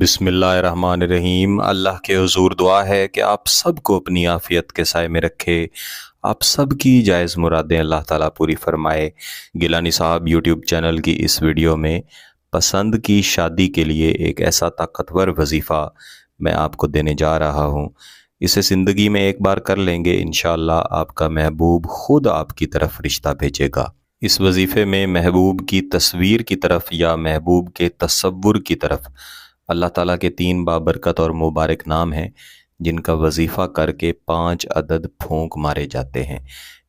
बिस्मिल्लाहिर्रहमानिर्रहीम। अल्लाह के हुजूर दुआ है कि आप सबको अपनी आफ़ियत के साए में रखे, आप सबकी जायज़ मुरादें अल्लाह ताला पूरी फरमाए। गिलानी साहब यूट्यूब चैनल की इस वीडियो में पसंद की शादी के लिए एक ऐसा ताकतवर वजीफ़ा मैं आपको देने जा रहा हूँ। इसे ज़िंदगी में एक बार कर लेंगे, इंशाअल्लाह आपका महबूब ख़ुद आपकी तरफ रिश्ता भेजेगा। इस वजीफ़े में महबूब की तस्वीर की तरफ या महबूब के तसव्वुर की तरफ अल्लाह ताला के 3 बाबरकत और मुबारक नाम हैं, जिनका वजीफ़ा करके 5 अदद फूंक मारे जाते हैं।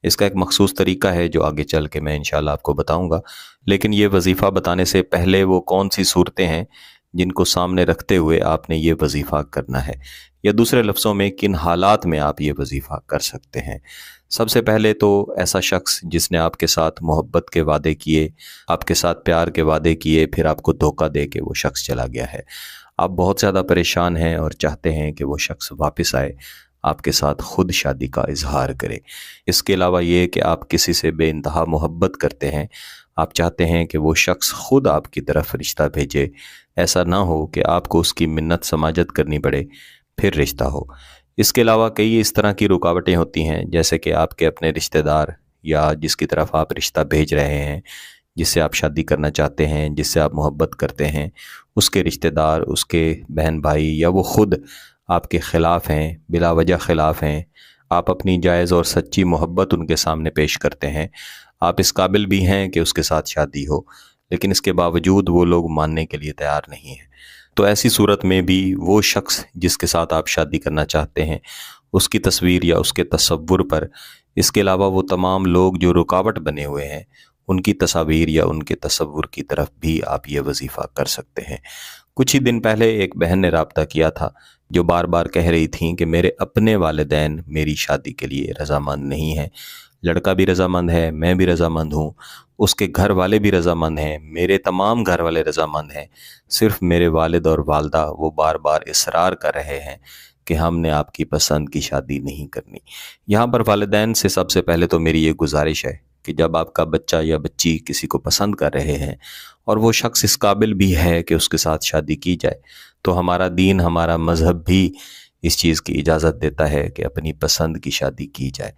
इसका एक मखसूस तरीका है जो आगे चल के मैं इंशाअल्लाह आपको बताऊंगा। लेकिन ये वजीफ़ा बताने से पहले वो कौन सी सूरतें हैं जिनको सामने रखते हुए आपने ये वजीफ़ा करना है, या दूसरे लफ्ज़ों में किन हालात में आप ये वजीफ़ा कर सकते हैं। सबसे पहले तो ऐसा शख्स जिसने आपके साथ मोहब्बत के वादे किए, आपके साथ प्यार के वादे किए, फिर आपको धोखा दे के वो शख्स चला गया है। आप बहुत ज़्यादा परेशान हैं और चाहते हैं कि वो शख्स वापस आए, आपके साथ ख़ुद शादी का इजहार करे। इसके अलावा ये कि आप किसी से बेइंतहा मोहब्बत करते हैं, आप चाहते हैं कि वो शख्स ख़ुद आपकी तरफ रिश्ता भेजे। ऐसा ना हो कि आपको उसकी मिन्नत समाजत करनी पड़े फिर रिश्ता हो। इसके अलावा कई इस तरह की रुकावटें होती हैं, जैसे कि आपके अपने रिश्तेदार या जिसकी तरफ आप रिश्ता भेज रहे हैं, जिससे आप शादी करना चाहते हैं, जिससे आप मोहब्बत करते हैं, उसके रिश्तेदार, उसके बहन भाई या वो ख़ुद आपके ख़िलाफ़ हैं, बिला वजह ख़िलाफ़ हैं। आप अपनी जायज़ और सच्ची मोहब्बत उनके सामने पेश करते हैं, आप इस काबिल भी हैं कि उसके साथ शादी हो, लेकिन इसके बावजूद वो लोग मानने के लिए तैयार नहीं हैं। तो ऐसी सूरत में भी वो शख्स जिसके साथ आप शादी करना चाहते हैं, उसकी तस्वीर या उसके तसव्वुर पर, इसके अलावा वो तमाम लोग जो रुकावट बने हुए हैं, उनकी तस्वीर या उनके तसव्वुर की तरफ भी आप ये वजीफ़ा कर सकते हैं। कुछ ही दिन पहले एक बहन ने राब्ता किया था जो बार बार कह रही थी कि मेरे अपने वालिदैन मेरी शादी के लिए रज़ामंद नहीं हैं। लड़का भी रज़ामंद है, मैं भी रज़ामंद हूँ, उसके घर वाले भी रज़ामंद हैं, मेरे तमाम घर वाले रज़ामंद हैं। सिर्फ़ मेरे वालिद और वालदा वो बार बार इसरार कर रहे हैं कि हमने आपकी पसंद की शादी नहीं करनी। यहाँ पर वालिदैन से सबसे पहले तो मेरी ये गुजारिश है कि जब आपका बच्चा या बच्ची किसी को पसंद कर रहे हैं और वो शख्स इस काबिल भी है कि उसके साथ शादी की जाए, तो हमारा दीन, हमारा मज़हब भी इस चीज़ की इजाज़त देता है कि अपनी पसंद की शादी की जाए।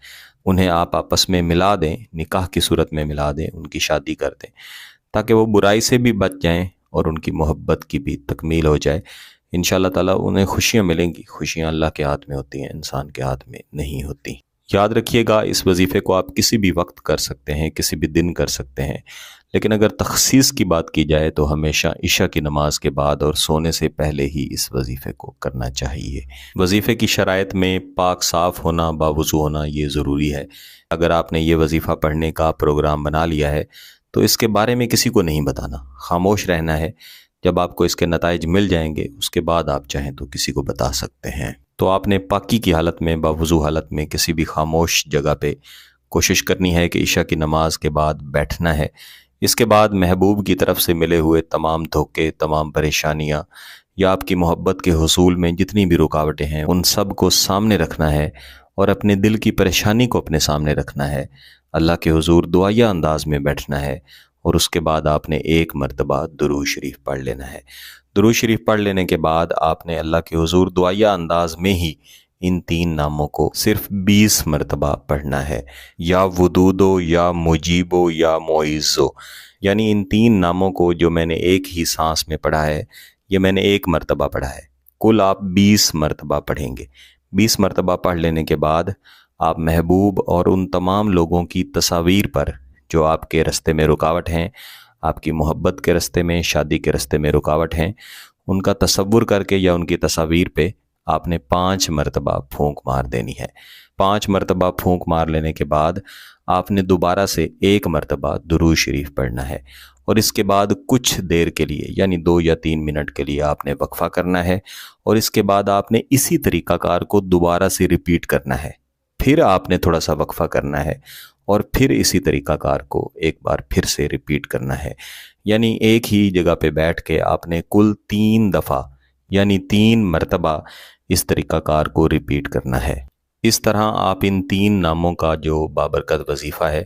उन्हें आप आपस में मिला दें, निकाह की सूरत में मिला दें, उनकी शादी कर दें, ताकि वो बुराई से भी बच जाएं और उनकी मोहब्बत की भी तकमील हो जाए। इंशाअल्लाह ताला उन्हें खुशियाँ मिलेंगी। खुशियाँ अल्लाह के हाथ में होती हैं, इंसान के हाथ में नहीं होती। याद रखिएगा, इस वजीफ़े को आप किसी भी वक्त कर सकते हैं, किसी भी दिन कर सकते हैं, लेकिन अगर तख़सीस की बात की जाए तो हमेशा इशा की नमाज के बाद और सोने से पहले ही इस वजीफ़े को करना चाहिए। वजीफ़े की शराइत में पाक साफ़ होना, बावुज़ू होना ये ज़रूरी है। अगर आपने ये वजीफ़ा पढ़ने का प्रोग्राम बना लिया है तो इसके बारे में किसी को नहीं बताना, खामोश रहना है। जब आपको इसके नताइज मिल जाएंगे, उसके बाद आप चाहें तो किसी को बता सकते हैं। तो आपने पाकी की हालत में, बावुज़ू हालत में किसी भी खामोश जगह पे कोशिश करनी है कि इशा की नमाज के बाद बैठना है। इसके बाद महबूब की तरफ से मिले हुए तमाम धोखे, तमाम परेशानियाँ या आपकी मोहब्बत के हुसूल में जितनी भी रुकावटें हैं, उन सब को सामने रखना है और अपने दिल की परेशानी को अपने सामने रखना है। अल्लाह के हुजूर दुआया अंदाज में बैठना है और उसके बाद आपने एक मरतबा दुरूद शरीफ पढ़ लेना है। दुरूद शरीफ पढ़ लेने के बाद आपने अल्लाह के हुजूर दुआया अंदाज में ही इन 3 नामों को सिर्फ 20 मरतबा पढ़ना है, या वदूदो, या मुजीबो, या मोइज़ो। यानी इन 3 नामों को जो मैंने एक ही सांस में पढ़ा है, ये मैंने एक मरतबा पढ़ा है, कुल आप 20 मरतबा पढ़ेंगे। 20 मरतबा पढ़ लेने के बाद आप महबूब और उन तमाम लोगों की तस्वीर पर जो आपके रास्ते में रुकावट हैं, आपकी मोहब्बत के रास्ते में, शादी के रास्ते में रुकावट हैं, उनका तसव्वुर करके या उनकी तस्वीर पे आपने 5 मरतबा फूंक मार देनी है। 5 मरतबा फूंक मार लेने के बाद आपने दोबारा से 1 मरतबा दुरूद शरीफ पढ़ना है और इसके बाद कुछ देर के लिए, यानी 2 या 3 मिनट के लिए आपने वक्फ़ा करना है और इसके बाद आपने इसी तरीक़ाकार को दोबारा से रिपीट करना है। फिर आपने थोड़ा सा वक्फ़ा करना है और फिर इसी तरीक़ाकार को एक बार फिर से रिपीट करना है। यानी एक ही जगह पे बैठ के आपने कुल 3 दफ़ा, यानी 3 मरतबा इस तरीक़ाकार को रिपीट करना है। इस तरह आप इन 3 नामों का जो बाबरकत वजीफ़ा है,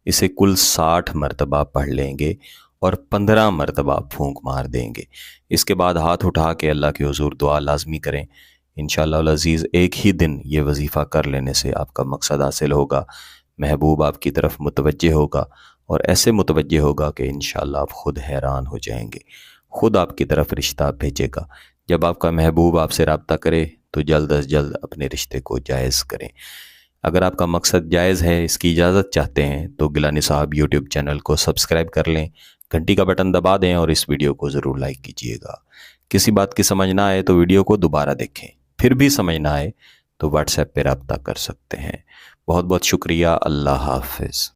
इसे कुल 60 मरतबा पढ़ लेंगे اور 15 مرتبہ پھونک مار دیں گے۔ اس کے بعد ہاتھ اٹھا کے اللہ کے حضور دعا لازمی کریں۔ انشاءاللہ العزیز ایک ہی دن یہ وظیفہ کر لینے سے آپ کا مقصد حاصل ہوگا، محبوب آپ کی طرف متوجہ ہوگا، اور ایسے متوجہ ہوگا کہ انشاءاللہ آپ خود حیران ہو جائیں گے، خود آپ کی طرف رشتہ بھیجے گا۔ جب آپ کا محبوب آپ سے رابطہ کرے تو جلد از جلد اپنے رشتے کو جائز کریں۔ اگر آپ کا مقصد جائز ہے، اس کی اجازت چاہتے ہیں، تو گیلانی صاحب یوٹیوب چینل کو سبسکرائب کر لیں، گھنٹی کا بٹن دبا دیں اور اس ویڈیو کو ضرور لائک کیجئے گا۔ کسی بات کی سمجھ نہ آئے تو ویڈیو کو دوبارہ دیکھیں، پھر بھی سمجھ نہ آئے تو واٹس ایپ پہ رابطہ کر سکتے ہیں۔ بہت بہت شکریہ، اللہ حافظ۔